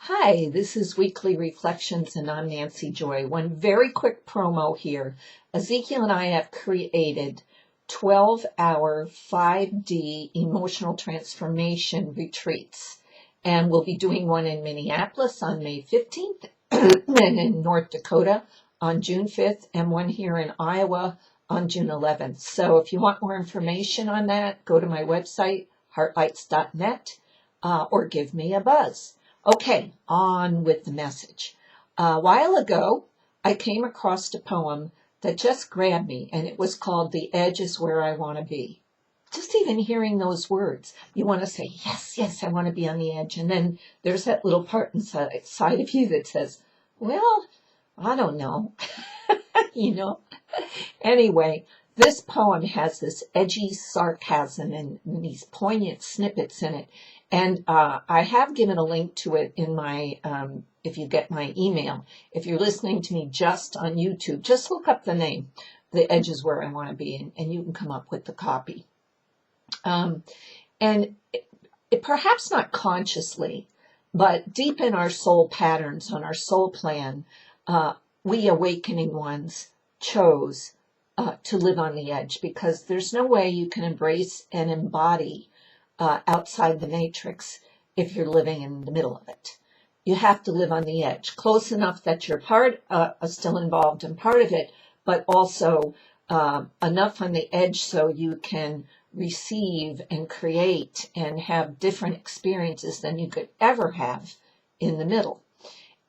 Hi, this is Weekly Reflections, and I'm Nancy Joy. One very quick promo here. Ezekiel and I have created 12-hour 5D emotional transformation retreats, and we'll be doing one in Minneapolis on May 15th, and in North Dakota on June 5th, and one here in Iowa on June 11th. So if you want more information on that, go to my website, heartlights.net, or give me a buzz. Okay, on with the message. A while ago, I came across a poem that just grabbed me, and it was called "The Edge is Where I Want to Be." Just even hearing those words, you want to say, yes, yes, I want to be on the edge. And then there's that little part inside of you that says, well, I don't know, you know. Anyway, this poem has this edgy sarcasm and these poignant snippets in it. And I have given a link to it in my, if you get my email. If you're listening to me just on YouTube, just look up the name, The Edge is Where I Want to Be, and you can come up with the copy. And it perhaps not consciously, but deep in our soul patterns, on our soul plan, we awakening ones chose to live on the edge, because there's no way you can embrace and embody outside the matrix if you're living in the middle of it. You have to live on the edge, close enough that you're still involved in part of it, but also enough on the edge so you can receive and create and have different experiences than you could ever have in the middle.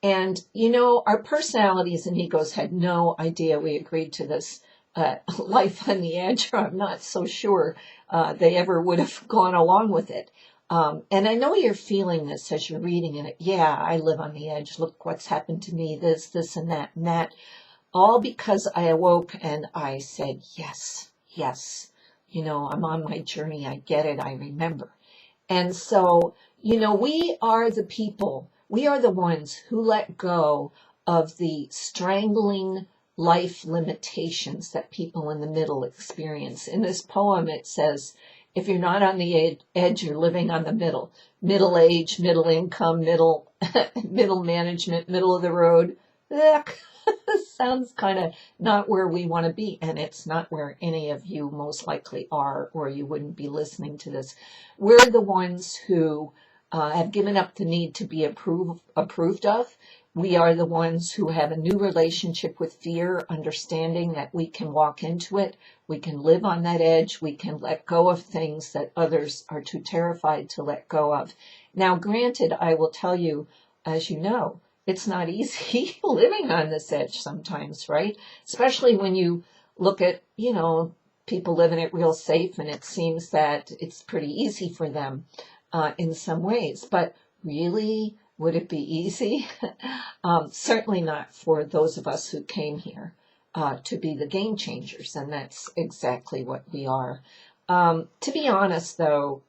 And, you know, our personalities and egos had no idea we agreed to this life on the edge, or I'm not so sure they ever would have gone along with it. And I know you're feeling this as you're reading it. Yeah, I live on the edge. Look what's happened to me, this, and that. All because I awoke and I said, yes, yes. You know, I'm on my journey. I get it. I remember. And so, you know, we are the people. We are the ones who let go of the strangling life limitations that people in the middle experience. In this poem, it says, if you're not on the edge, you're living on the middle. Middle age, middle income, middle management, middle of the road. Ugh. Sounds kind of not where we want to be, and it's not where any of you most likely are, or you wouldn't be listening to this. We're the ones who have given up the need to be approved of. We are the ones who have a new relationship with fear, understanding that we can walk into it, we can live on that edge, we can let go of things that others are too terrified to let go of. Now, granted, I will tell you, as you know, it's not easy living on this edge sometimes, right? Especially when you look at, you know, people living it real safe, and it seems that it's pretty easy for them in some ways. But really, would it be easy? Certainly not for those of us who came here to be the game changers, and that's exactly what we are. To be honest, though,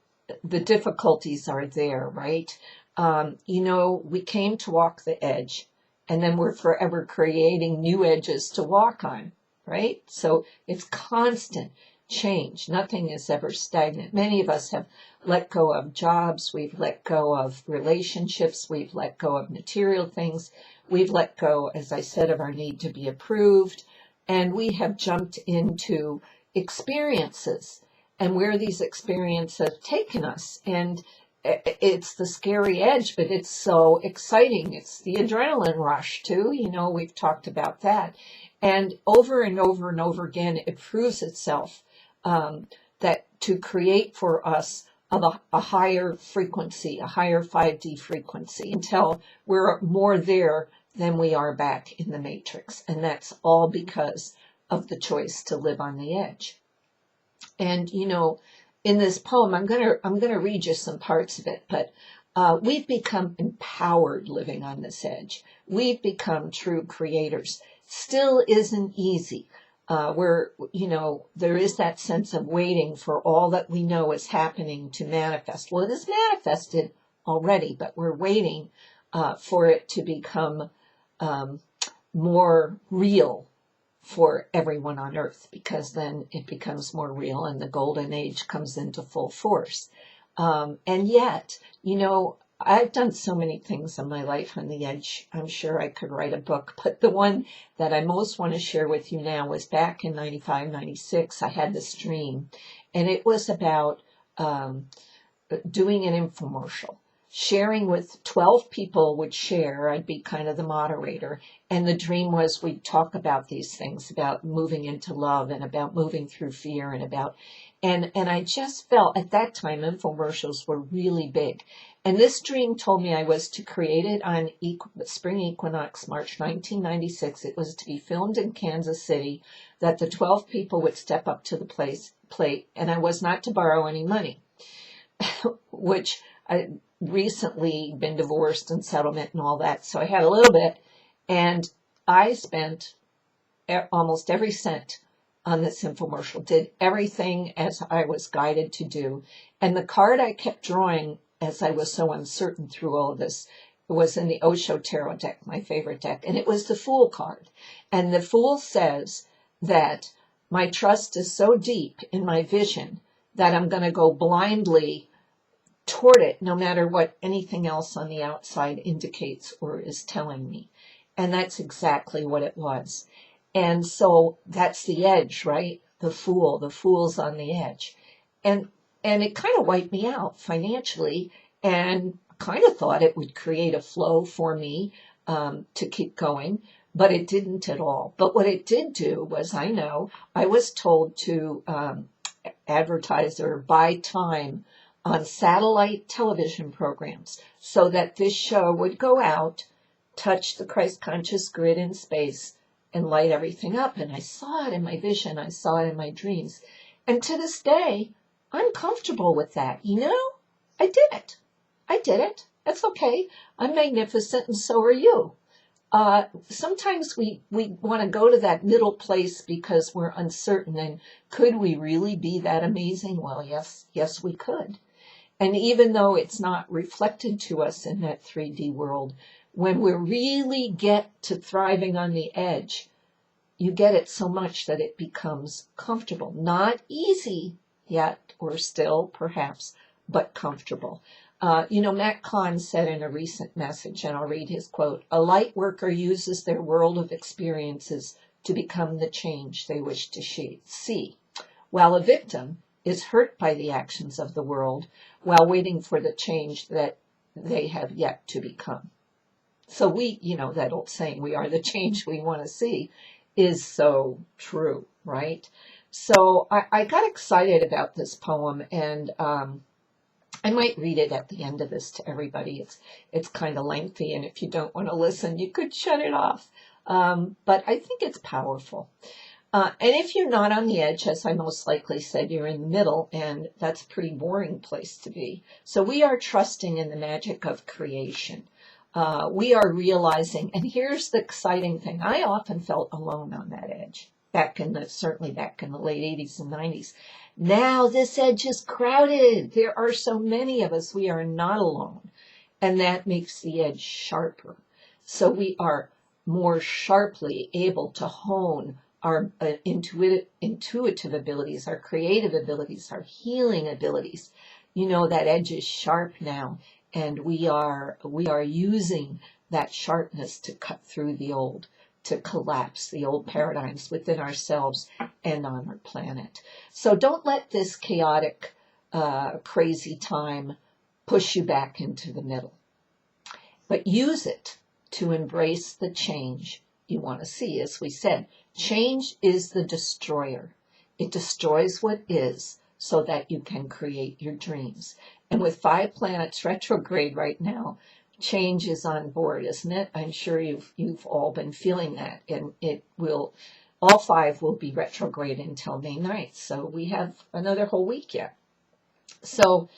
the difficulties are there, right? You know, we came to walk the edge, and then we're forever creating new edges to walk on, right? So it's constant change. Nothing is ever stagnant. Many of us have let go of jobs. We've let go of relationships. We've let go of material things. We've let go, as I said, of our need to be approved. And we have jumped into experiences and where these experiences have taken us. And it's the scary edge, but it's so exciting. It's the adrenaline rush too. You know, we've talked about that. And over and over and over again, it proves itself that to create for us a higher frequency, a higher 5D frequency, until we're more there than we are back in the matrix. And that's all because of the choice to live on the edge. And, you know, in this poem, I'm gonna read you some parts of it, but we've become empowered living on this edge. We've become true creators. Still isn't easy. You know, there is that sense of waiting for all that we know is happening to manifest. Well, it is manifested already, but we're waiting for it to become more real for everyone on earth, because then it becomes more real and the golden age comes into full force. And yet, you know, I've done so many things in my life on the edge. I'm sure I could write a book, but the one that I most want to share with you now was back in 95, 96. I had this dream, and it was about doing an infomercial. Sharing with 12 people would share. I'd be kind of the moderator. And the dream was we'd talk about these things, about moving into love and about moving through fear and I just felt at that time infomercials were really big. And this dream told me I was to create it on spring equinox, March 1996. It was to be filmed in Kansas City, that the 12 people would step up to the plate, and I was not to borrow any money, which I recently been divorced and settlement and all that. So I had a little bit, and I spent almost every cent on this infomercial, did everything as I was guided to do. And the card I kept drawing as I was so uncertain through all of this was in the Osho Tarot deck, my favorite deck, and it was the Fool card. And the Fool says that my trust is so deep in my vision that I'm going to go blindly toward it, no matter what anything else on the outside indicates or is telling me. And that's exactly what it was. And so that's the edge, right? The fool's on the edge. And it kind of wiped me out financially, and kind of thought it would create a flow for me to keep going, but it didn't at all. But what it did do was, I was told to advertise or buy time on satellite television programs so that this show would go out, touch the Christ conscious grid in space, and light everything up. And I saw it in my vision. I saw it in my dreams. And to this day, I'm comfortable with that. I did it. That's okay. I'm magnificent, and so are you. Sometimes we want to go to that middle place because we're uncertain. And could we really be that amazing? Well, yes, we could. And even though it's not reflected to us in that 3D world, when we really get to thriving on the edge, you get it so much that it becomes comfortable. Not easy yet, or still perhaps, but comfortable. Matt Kahn said in a recent message, and I'll read his quote, "A light worker uses their world of experiences to become the change they wish to see, while a victim is hurt by the actions of the world while waiting for the change that they have yet to become." So that old saying, we are the change we want to see, is so true, right? So I got excited about this poem, and I might read it at the end of this to everybody. It's kind of lengthy, and if you don't want to listen, you could shut it off. But I think it's powerful. And if you're not on the edge, as I most likely said, you're in the middle, and that's a pretty boring place to be. So we are trusting in the magic of creation. We are realizing, and here's the exciting thing, I often felt alone on that edge, certainly back in the late 80s and 90s. Now this edge is crowded. There are so many of us. We are not alone, and that makes the edge sharper. So we are more sharply able to hone our intuitive abilities, our creative abilities, our healing abilities. That edge is sharp now, and we are using that sharpness to cut through the old, to collapse the old paradigms within ourselves and on our planet. So don't let this chaotic, crazy time push you back into the middle, but use it to embrace the change you want to see. As we said, change is the destroyer. It destroys what is so that you can create your dreams. And with 5 planets retrograde right now, change is on board, isn't it? I'm sure you've all been feeling that, and all 5 will be retrograde until May 9th. So we have another whole week yet. So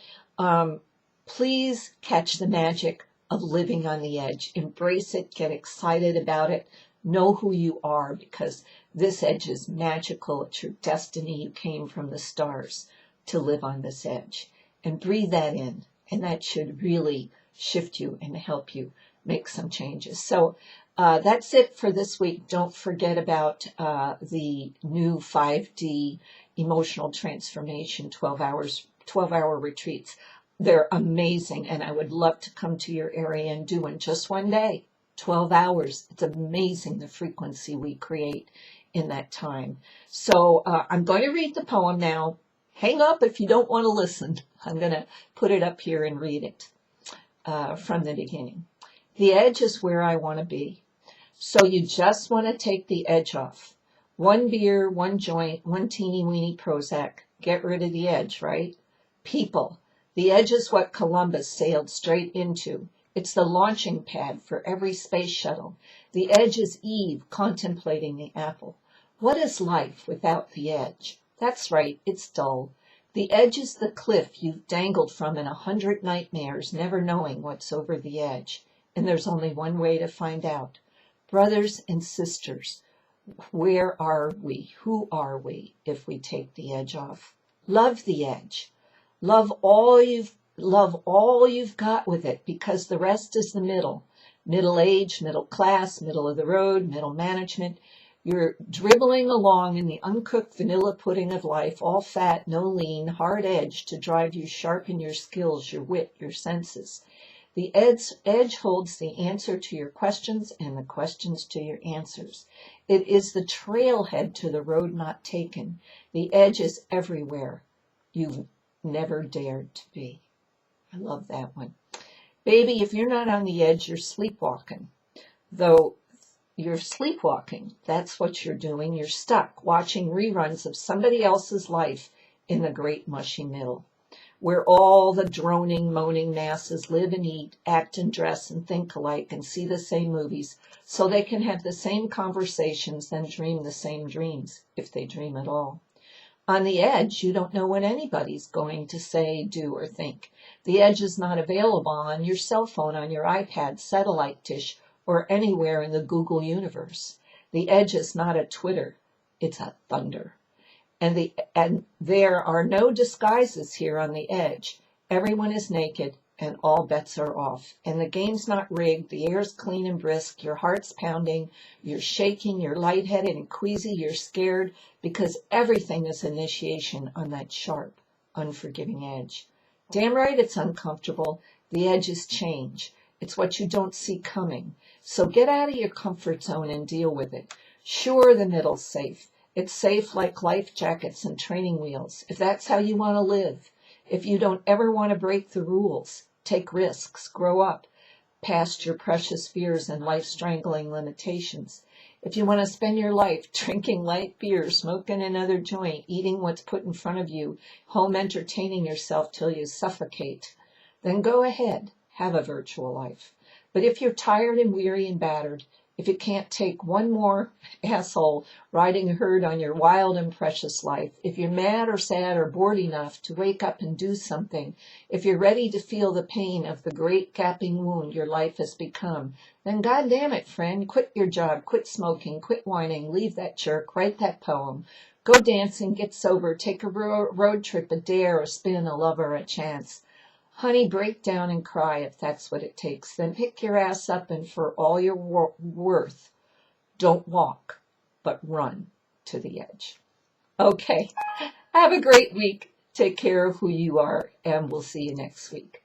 please catch the magic of living on the edge. Embrace it. Get excited about it. Know who you are, because this edge is magical. It's your destiny. You came from the stars to live on this edge. And breathe that in. And that should really shift you and help you make some changes. So that's it for this week. Don't forget about the new 5D emotional transformation 12-hour retreats. They're amazing, and I would love to come to your area and do in just one day, 12 hours. It's amazing the frequency we create in that time. So I'm going to read the poem now. Hang up if you don't want to listen. I'm going to put it up here and read it from the beginning. The edge is where I want to be. So you just want to take the edge off. One beer, one joint, one teeny weeny Prozac. Get rid of the edge, right? People. The edge is what Columbus sailed straight into. It's the launching pad for every space shuttle. The edge is Eve contemplating the apple. What is life without the edge? That's right, it's dull. The edge is the cliff you've dangled from in 100 nightmares, never knowing what's over the edge. And there's only one way to find out. Brothers and sisters, where are we? Who are we if we take the edge off? Love the edge. Love all you've got with it, because the rest is the middle. Middle age, middle class, middle of the road, middle management. You're dribbling along in the uncooked vanilla pudding of life, all fat, no lean, hard edge to drive you, sharpen your skills, your wit, your senses. The edge holds the answer to your questions and the questions to your answers. It is the trailhead to the road not taken. The edge is everywhere you've never dared to be. I love that one. Baby, if you're not on the edge, you're sleepwalking. Though you're sleepwalking, that's what you're doing. You're stuck watching reruns of somebody else's life in the great mushy middle, where all the droning, moaning masses live and eat, act and dress and think alike and see the same movies, so they can have the same conversations and dream the same dreams, if they dream at all. On the edge, you don't know what anybody's going to say, do, or think. The edge is not available on your cell phone, on your iPad, satellite dish, or anywhere in the Google universe. The edge is not a Twitter, it's a thunder. And there are no disguises here on the edge. Everyone is naked and all bets are off. And the game's not rigged. The air's clean and brisk. Your heart's pounding. You're shaking. You're lightheaded and queasy. You're scared because everything is initiation on that sharp, unforgiving edge. Damn right it's uncomfortable. The edge is change. It's what you don't see coming. So get out of your comfort zone and deal with it. Sure, the middle's safe. It's safe like life jackets and training wheels, if that's how you want to live. If you don't ever want to break the rules, take risks, grow up, past your precious fears and life-strangling limitations. If you want to spend your life drinking light beer, smoking another joint, eating what's put in front of you, home entertaining yourself till you suffocate, then go ahead, have a virtual life. But if you're tired and weary and battered, if you can't take one more asshole riding herd on your wild and precious life, if you're mad or sad or bored enough to wake up and do something, if you're ready to feel the pain of the great gaping wound your life has become, then goddamn it, friend, quit your job, quit smoking, quit whining, leave that jerk, write that poem, go dancing, get sober, take a road trip, a dare, a spin, a lover, a chance. Honey, break down and cry if that's what it takes. Then pick your ass up and for all your worth, don't walk, but run to the edge. Okay, have a great week. Take care of who you are, and we'll see you next week.